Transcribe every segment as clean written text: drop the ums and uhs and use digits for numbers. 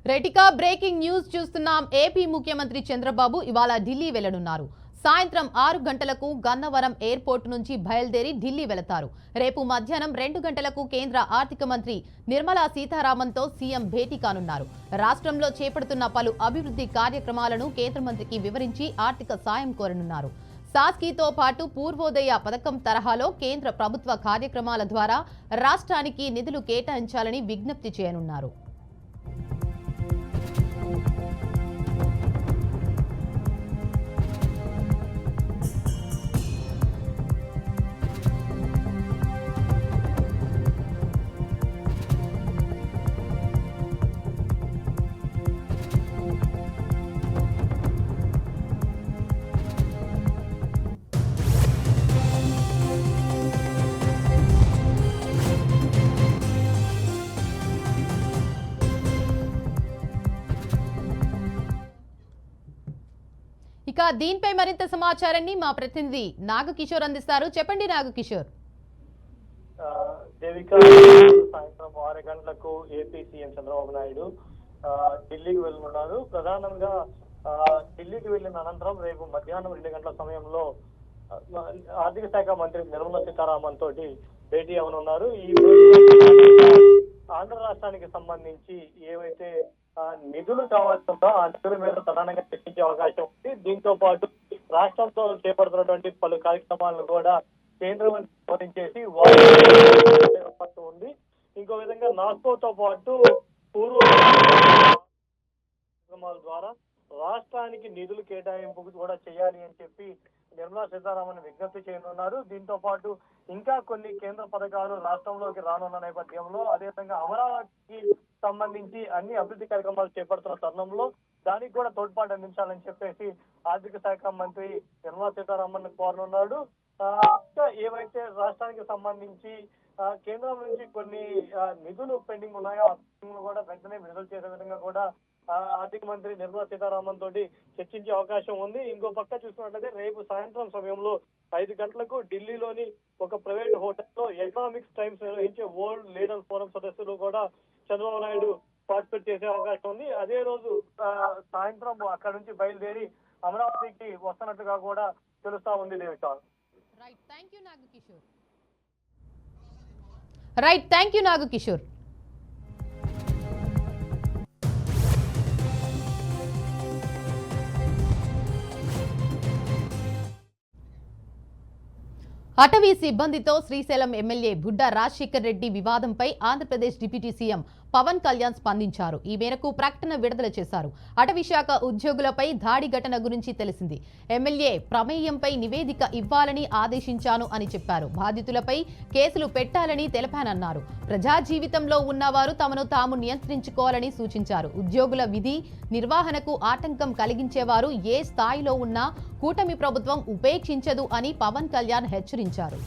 రెటికా breaking news చూస్తున్నాం. AP ముఖ్యమంత్రి చంద్రబాబు ఇవాళ ఢిల్లీ వెళ్లనున్నారు. సాయంత్రం 6 గంటలకు గన్నవరం ఎయిర్పోర్ట్ నుంచి బయలుదేరి ఢిల్లీ వెళతారు. రేపు మధ్యాహ్నం 2 గంటలకు కేంద్ర ఆర్థిక మంత్రి నిర్మలా సీతారామన్తో సీఎం భేటీ కానున్నారు. రాష్ట్రంలో చేపడుతున్న పలు అభివృద్ధి కార్యక్రమాలను కేంద్ర మంత్రికి వివరించి ఆర్థిక సాయం కోరనున్నారు. సాస్కీతో పాటు పూర్వోదయ పథకం తరహాలో కేంద్ర ప్రభుత్వ కార్యక్రమాల ద్వారా రాష్ట్రానికి నిధులు కేటాయించాలని విజ్ఞప్తి చేయనున్నారు. ఇక దీనిపై మరింత సమాచారాన్ని మా ప్రతినిధి నాగకిషోర్ అందిస్తారు. చెప్పండి నాగకిషోర్. దేవిక సాయంత్రం 6 గంటలకు ఏపీ సీఎం చంద్రబాబు నాయుడు ఢిల్లీకి వెళ్ళనున్నారు. ప్రధానంగా ఢిల్లీకి వెళ్ళిన అనంతరం రేపు మధ్యాహ్నం 2 గంటల సమయంలో ఆర్థిక శాఖ మంత్రి నిర్మలా సీతారామన్ తోటి భేటీ అవనున్నారు. ఈ ఆంధ్ర రాష్ట్రానికి సంబంధించి ఏవైతే నిధులు కావాల్సిందో ఆ నిధుల మీద ప్రధానంగా చర్చించే అవకాశం ఉంది. దీంతో పాటు రాష్ట్రంతో చేపడుతున్నటువంటి పలు కార్యక్రమాలను కూడా కేంద్రం గమనించేసి ఉంది. ఇంకో విధంగా నాస్కోతో పాటు పూర్వ కార్యక్రమాల ద్వారా రాష్ట్రానికి నిధులు కేటాయింపు కూడా చేయాలి అని చెప్పి నిర్మలా సీతారామన్ విజ్ఞప్తి చేయనున్నారు. దీంతో పాటు ఇంకా కొన్ని కేంద్ర పథకాలు రాష్ట్రంలోకి రానున్న నేపథ్యంలో అదేవిధంగా అమరావతికి సంబంధించి అన్ని అభివృద్ధి కార్యక్రమాలు చేపడుతున్న తరుణంలో దానికి కూడా తోడ్పాటు అందించాలని చెప్పేసి ఆర్థిక శాఖ మంత్రి నిర్మలా సీతారామన్ కోరనున్నాడు. ఏవైతే రాష్ట్రానికి సంబంధించి కేంద్రం నుంచి కొన్ని నిధులు పెండింగ్ ఉన్నాయో ఆ కూడా వెంటనే విడుదల చేసే విధంగా కూడా ఆర్థిక మంత్రి నిర్మలా సీతారామన్ తోటి చర్చించే అవకాశం ఉంది. ఇంకో పక్క చూసుకున్నట్లయితే రేపు సాయంత్రం సమయంలో 5 గంటలకు ఢిల్లీలోని ఒక ప్రైవేట్ హోటల్లో ఎకనామిక్స్ టైమ్స్ నిర్వహించే వరల్డ్ లీడర్ ఫోరం సదస్సులు కూడా చంద్రబాబు నాయుడు పార్టిసిపేట్ చేసే అవకాశం ఉంది. అదే రోజు సాయంత్రం అక్కడ నుంచి బయలుదేరి అమరావతికి వస్తున్నట్టుగా కూడా తెలుస్తా ఉంది. Devika. Right, thank you Nagakishore. అటవీ సిబ్బందితో శ్రీశైలం ఎమ్మెల్యే బుడ్డా రాజశేఖర్ రెడ్డి వివాదంపై ఆంధ్రప్రదేశ్ డిప్యూటీ సీఎం పవన్ కళ్యాణ్ స్పందించారు. ఈ మేరకు ప్రకటన విడుదల చేశారు. అటవీ శాఖ ఉద్యోగులపై దాడి ఘటన గురించి తెలిసింది. ఎమ్మెల్యే ప్రమేయంపై నివేదిక ఇవ్వాలని ఆదేశించాను అని చెప్పారు. బాధితులపై కేసులు పెట్టాలని తెలిపానన్నారు. ప్రజా జీవితంలో ఉన్నవారు తమను తాము నియంత్రించుకోవాలని సూచించారు. ఉద్యోగుల విధి నిర్వహణకు ఆటంకం కలిగించేవారు ఏ స్థాయిలో ఉన్నా కూటమి ప్రభుత్వం ఉపేక్షించదు అని పవన్ కళ్యాణ్ హెచ్చరించారు.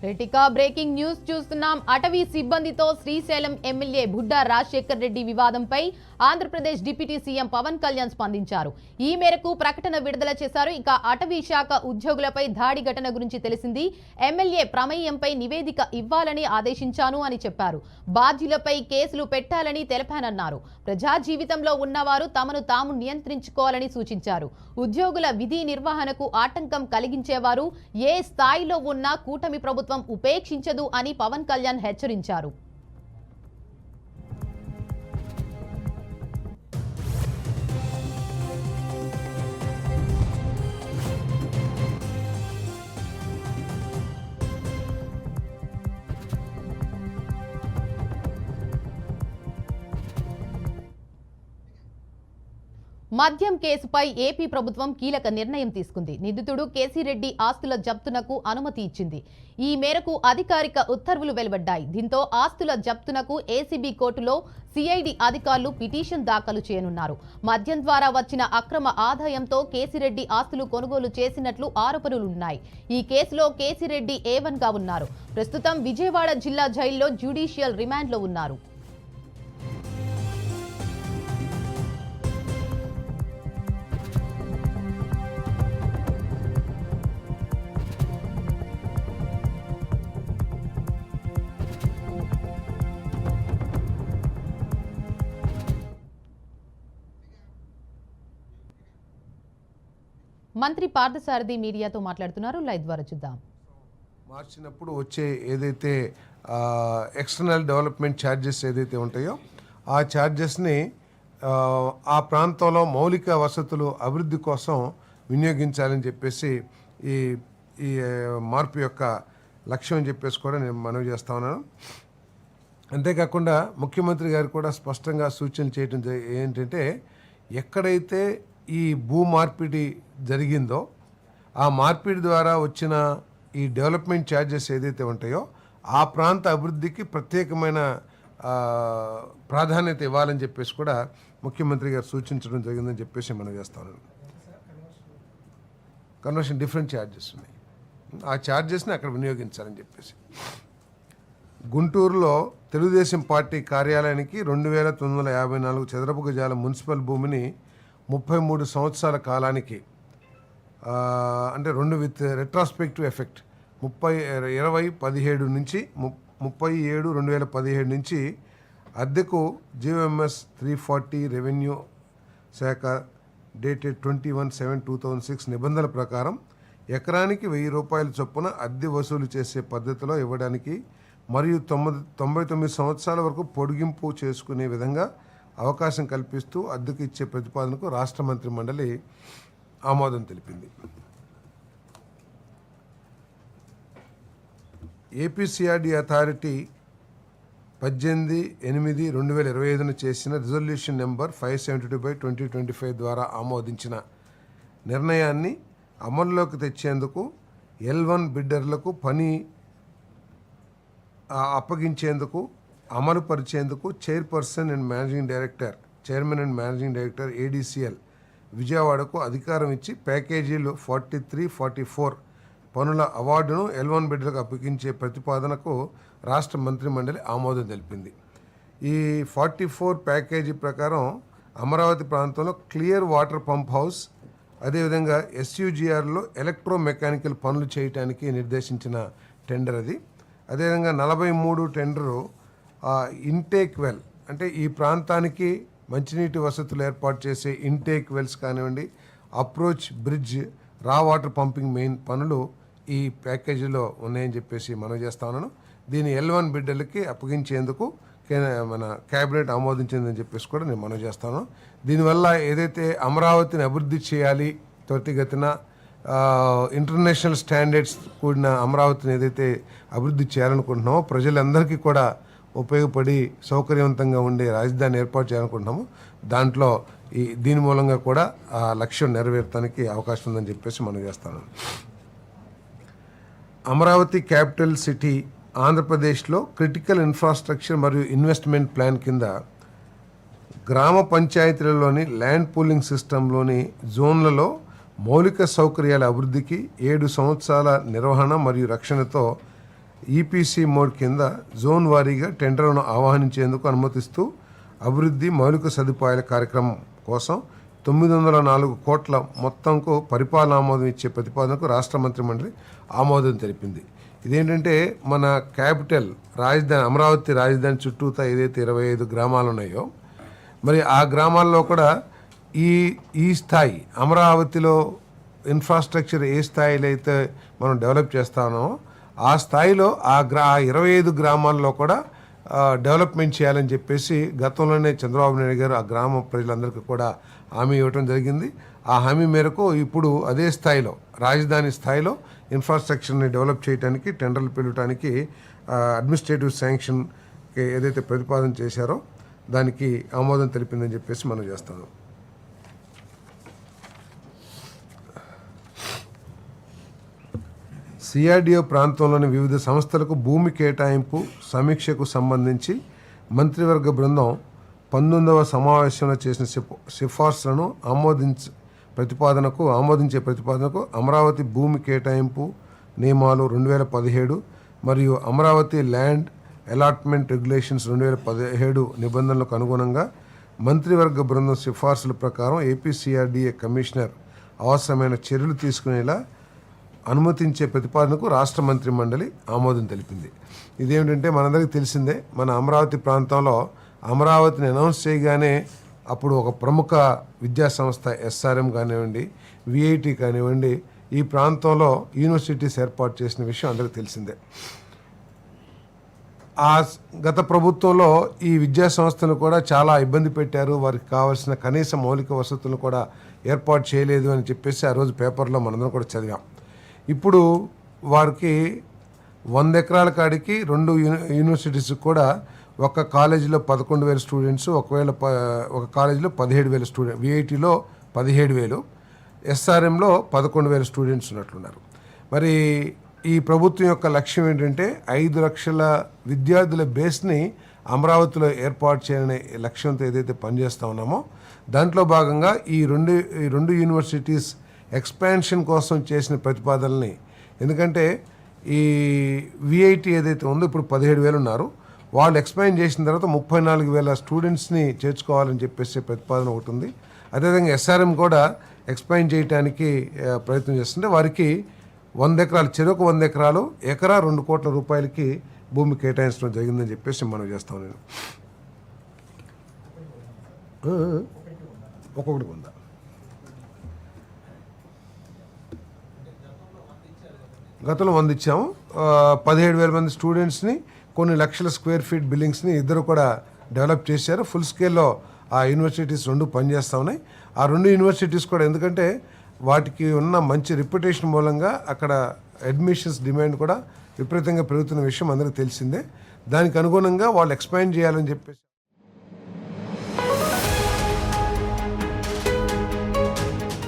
రెటికా బ్రేకింగ్ న్యూస్ చూస్తున్నాం. అటవీ సిబ్బందితో శ్రీశైలం ఎమ్మెల్యే బుడ్డా రాజశేఖర్ రెడ్డి వివాదంపై ఆంధ్రప్రదేశ్ డిప్యూటీ సీఎం పవన్ కళ్యాణ్ స్పందించారు. ఈ మేరకు ప్రకటన విడుదల చేశారు. ఇక అటవీ శాఖ ఉద్యోగులపై దాడి ఘటన గురించి తెలిసింది. ఎమ్మెల్యే ప్రమేయంపై నివేదిక ఇవ్వాలని ఆదేశించాను అని చెప్పారు. బాధ్యులపై కేసులు పెట్టాలని తెలిపానన్నారు. ప్రజా జీవితంలో ఉన్నవారు తమను తాము నియంత్రించుకోవాలని సూచించారు. ఉద్యోగుల విధి నిర్వహణకు ఆటంకం కలిగించేవారు ఏ స్థాయిలో ఉన్నా కూటమి ప్రభుత్వం ఉపేక్షించదు అని పవన్ కళ్యాణ్ హెచ్చరించారు. మద్యం కేసుపై ఏపీ ప్రభుత్వం కీలక నిర్ణయం తీసుకుంది. నిందితుడు కేసీరెడ్డి ఆస్తుల జప్తునకు అనుమతి ఇచ్చింది. ఈ మేరకు అధికారిక ఉత్తర్వులు వెలువడ్డాయి. దీంతో ఆస్తుల జప్తునకు ఏసీబీ కోర్టులో సిఐడి అధికారులు పిటిషన్ దాఖలు చేయనున్నారు. మద్యం ద్వారా వచ్చిన అక్రమ ఆదాయంతో కేసీరెడ్డి ఆస్తులు కొనుగోలు చేసినట్లు ఆరోపణలున్నాయి. ఈ కేసులో కేసీరెడ్డి A1 గా ఉన్నారు. ప్రస్తుతం విజయవాడ జిల్లా జైల్లో జ్యుడిషియల్ రిమాండ్లో ఉన్నారు. మంత్రి పార్థసారథి మీడియాతో మాట్లాడుతున్నారు. లైవ్ ద్వారా చూద్దాం. మార్చినప్పుడు వచ్చే ఏదైతే ఎక్స్టర్నల్ డెవలప్మెంట్ ఛార్జెస్ ఏదైతే ఉంటాయో ఆ ఛార్జెస్ని ఆ ప్రాంతంలో మౌలిక వసతులు అభివృద్ధి కోసం వినియోగించాలని చెప్పేసి ఈ ఈ మార్పు యొక్క లక్ష్యం అని చెప్పేసి కూడా నేను మనవి చేస్తా ఉన్నాను. అంతేకాకుండా ముఖ్యమంత్రి గారు కూడా స్పష్టంగా సూచనలు చేయడం ఏంటంటే ఎక్కడైతే ఈ భూ మార్పిడి జరిగిందో ఆ మార్పిడి ద్వారా వచ్చిన ఈ డెవలప్మెంట్ ఛార్జెస్ ఏదైతే ఉంటాయో ఆ ప్రాంత అభివృద్ధికి ప్రత్యేకమైన ప్రాధాన్యత ఇవ్వాలని చెప్పేసి కూడా ముఖ్యమంత్రి గారు సూచించడం జరిగిందని చెప్పేసి మనం చేస్తాను. కన్వర్షన్ డిఫరెంట్ ఛార్జెస్ ఉన్నాయి, ఆ ఛార్జెస్ని అక్కడ వినియోగించాలని చెప్పేసి. గుంటూరులో తెలుగుదేశం పార్టీ కార్యాలయానికి 2954 చదరపు గజాల మున్సిపల్ భూమిని 33 సంవత్సరాల కాలానికి అంటే 2 విత్ రెట్రాస్పెక్టివ్ ఎఫెక్ట్ 2017 నుంచి 37/2017 నుంచి అద్దెకు GMS 340 రెవెన్యూ శాఖ డేటెడ్ 21/7/2006 నిబంధనల ప్రకారం ఎకరానికి 1000 రూపాయల చొప్పున అద్దె వసూలు చేసే పద్ధతిలో ఇవ్వడానికి మరియు 99 సంవత్సరాల వరకు పొడిగింపు చేసుకునే విధంగా అవకాశం కల్పిస్తూ అద్దెకు ఇచ్చే ప్రతిపాదనకు రాష్ట్ర మంత్రి మండలి ఆమోదం తెలిపింది. ఏపీసీఆర్డీ అథారిటీ 18/8/2025 చేసిన రిజల్యూషన్ నెంబర్ 572/2025 ద్వారా ఆమోదించిన నిర్ణయాన్ని అమల్లోకి తెచ్చేందుకు L1 బిడ్డర్లకు పని అప్పగించేందుకు అమలుపరిచేందుకు chairman and managing director ADCL విజయవాడకు అధికారం ఇచ్చి ప్యాకేజీలు 43, 44 పనుల అవార్డును L1 బిడ్డలకు అప్పగించే ప్రతిపాదనకు రాష్ట్ర మంత్రి మండలి ఆమోదం తెలిపింది. ఈ 44 ప్యాకేజీ ప్రకారం అమరావతి ప్రాంతంలో క్లియర్ వాటర్ పంప్ హౌస్, అదేవిధంగా SUGRలో ఎలక్ట్రో మెకానికల్ పనులు చేయడానికి నిర్దేశించిన టెండర్ అది. అదేవిధంగా 43 టెండరు ఇంటేక్ వెల్ అంటే ఈ ప్రాంతానికి మంచినీటి వసతులు ఏర్పాటు చేసే ఇంటేక్ వెల్స్ కానివ్వండి, అప్రోచ్ బ్రిడ్జ్, రా వాటర్ పంపింగ్ మెయిన్ పనులు ఈ ప్యాకేజీలో ఉన్నాయని చెప్పేసి మనం చేస్తా ఉన్నాను. దీన్ని L1 బిడ్డలకి అప్పగించేందుకు మన క్యాబినెట్ ఆమోదించిందని చెప్పేసి కూడా నేను మనం చేస్తాను. దీనివల్ల ఏదైతే అమరావతిని అభివృద్ధి చేయాలి త్వరితగతిన ఇంటర్నేషనల్ స్టాండర్డ్స్ కూడిన అమరావతిని ఏదైతే అభివృద్ధి చేయాలనుకుంటున్నామో ప్రజలందరికీ కూడా ఉపయోగపడి సౌకర్యవంతంగా ఉండే రాజధాని ఏర్పాటు చేయాలనుకుంటున్నాము. దాంట్లో దీని మూలంగా కూడా ఆ లక్ష్యం నెరవేర్చడానికి అవకాశం ఉందని చెప్పేసి మనం చేస్తాను. అమరావతి క్యాపిటల్ సిటీ ఆంధ్రప్రదేశ్లో క్రిటికల్ ఇన్ఫ్రాస్ట్రక్చర్ మరియు ఇన్వెస్ట్మెంట్ ప్లాన్ కింద గ్రామ పంచాయతీలలోని ల్యాండ్ పూలింగ్ సిస్టంలోని జోన్లలో మౌలిక సౌకర్యాల అభివృద్ధికి 7 సంవత్సరాల నిర్వహణ మరియు రక్షణతో EPC మోడ్ కింద జోన్ వారీగా టెండర్లను ఆహ్వానించేందుకు అనుమతిస్తూ అభివృద్ధి మౌలిక సదుపాయాల కార్యక్రమం కోసం 904 కోట్ల మొత్తంకు పరిపాలన ఆమోదం ఇచ్చే ప్రతిపాదనకు రాష్ట్ర మంత్రి మండలి ఆమోదం తెలిపింది. ఇదేంటంటే మన క్యాపిటల్ రాజధాని అమరావతి రాజధాని చుట్టూతా ఏదైతే 25 గ్రామాలు ఉన్నాయో మరి ఆ గ్రామాల్లో కూడా ఈ స్థాయి అమరావతిలో ఇన్ఫ్రాస్ట్రక్చర్ ఏ స్థాయిలో అయితే మనం డెవలప్ చేస్తామో ఆ స్థాయిలో ఆ 25 గ్రామాల్లో కూడా డెవలప్మెంట్ చేయాలని చెప్పేసి గతంలోనే చంద్రబాబు నాయుడు గారు ఆ గ్రామ ప్రజలందరికీ కూడా హామీ ఇవ్వడం జరిగింది. ఆ హామీ మేరకు ఇప్పుడు అదే స్థాయిలో రాజధాని స్థాయిలో ఇన్ఫ్రాస్ట్రక్చర్ని డెవలప్ చేయడానికి టెండర్లు పిలవడానికి అడ్మినిస్ట్రేటివ్ శాంక్షన్ ఏదైతే ప్రతిపాదన చేశారో దానికి ఆమోదం తెలిపిందని చెప్పేసి మనం చేస్తాము. సిఆర్డిఓ ప్రాంతంలోని వివిధ సంస్థలకు భూమి కేటాయింపు సమీక్షకు సంబంధించి మంత్రివర్గ బృందం 19వ సమావేశంలో చేసిన సిఫార్సులను ఆమోదించే ప్రతిపాదనకు అమరావతి భూమి కేటాయింపు నియమాలు 2017 మరియు అమరావతి ల్యాండ్ అలాట్మెంట్ రెగ్యులేషన్స్ 2017 నిబంధనలకు అనుగుణంగా మంత్రివర్గ బృందం సిఫార్సుల ప్రకారం ఏపీసీఆర్డీఏ కమిషనర్ అవసరమైన చర్యలు తీసుకునేలా అనుమతించే ప్రతిపాదనకు రాష్ట్ర మంత్రి మండలి ఆమోదం తెలిపింది. ఇదేమిటంటే మనందరికీ తెలిసిందే, మన అమరావతి ప్రాంతంలో అమరావతిని అనౌన్స్ చేయగానే అప్పుడు ఒక ప్రముఖ విద్యా సంస్థ ఎస్ఆర్ఎం కానివ్వండి, విఐటి కానివ్వండి, ఈ ప్రాంతంలో యూనివర్సిటీస్ ఏర్పాటు చేసిన విషయం అందరికీ తెలిసిందే. గత ప్రభుత్వంలో ఈ విద్యా సంస్థను కూడా చాలా ఇబ్బంది పెట్టారు, వారికి కావాల్సిన కనీస మౌలిక వసతులను కూడా ఏర్పాటు చేయలేదు అని చెప్పేసి ఆ రోజు పేపర్లో మనందరం కూడా చదివాం. ఇప్పుడు వారికి 100 ఎకరాల కాడికి 2 యూనివర్సిటీస్ కూడా ఒక కాలేజీలో 11,000 స్టూడెంట్స్, ఒక కాలేజీలో 17,000 స్టూడెంట్, విఐటిలో 17,000, ఎస్ఆర్ఎంలో 11,000 స్టూడెంట్స్ ఉన్నట్లున్నారు. మరి ఈ ప్రభుత్వం యొక్క లక్ష్యం ఏంటంటే 5 లక్షల విద్యార్థుల బేస్ని అమరావతిలో ఏర్పాటు చేయాలనే లక్ష్యంతో ఏదైతే పనిచేస్తూ ఉన్నామో దాంట్లో భాగంగా ఈ రెండు యూనివర్సిటీస్ ఎక్స్పాన్షన్ కోసం చేసిన ప్రతిపాదనల్ని, ఎందుకంటే ఈ విఐటి ఏదైతే ఉందో ఇప్పుడు 17,000 ఉన్నారు, వాళ్ళు ఎక్స్పాండ్ చేసిన తర్వాత 34,000 స్టూడెంట్స్ని చేర్చుకోవాలని చెప్పేసి ప్రతిపాదన ఒకటి ఉంది. అదేవిధంగా ఎస్ఆర్ఎం కూడా ఎక్స్పాండ్ చేయడానికి ప్రయత్నం చేస్తుంటే వారికి 100 ఎకరాలు, చెరకు 100 ఎకరాలు, ఎకరా 2 కోట్ల రూపాయలకి భూమి కేటాయించడం జరిగిందని చెప్పేసి మనం చేస్తాం. నేను ఒక్కొక్కటి ఉందా, గతంలో 100 ఇచ్చాము. 17,000 మంది స్టూడెంట్స్ని, కొన్ని లక్షల స్క్వేర్ ఫీట్ బిల్డింగ్స్ని ఇద్దరు కూడా డెవలప్ చేశారు. ఫుల్ స్కేల్లో ఆ యూనివర్సిటీస్ 2 పనిచేస్తూ ఉన్నాయి. ఆ 2 యూనివర్సిటీస్ కూడా ఎందుకంటే వాటికి ఉన్న మంచి రిప్యుటేషన్ మూలంగా అక్కడ అడ్మిషన్స్ డిమాండ్ కూడా విపరీతంగా పెరుగుతున్న విషయం అందరికీ తెలిసిందే. దానికి అనుగుణంగా వాళ్ళు ఎక్స్పాండ్ చేయాలని చెప్పేసి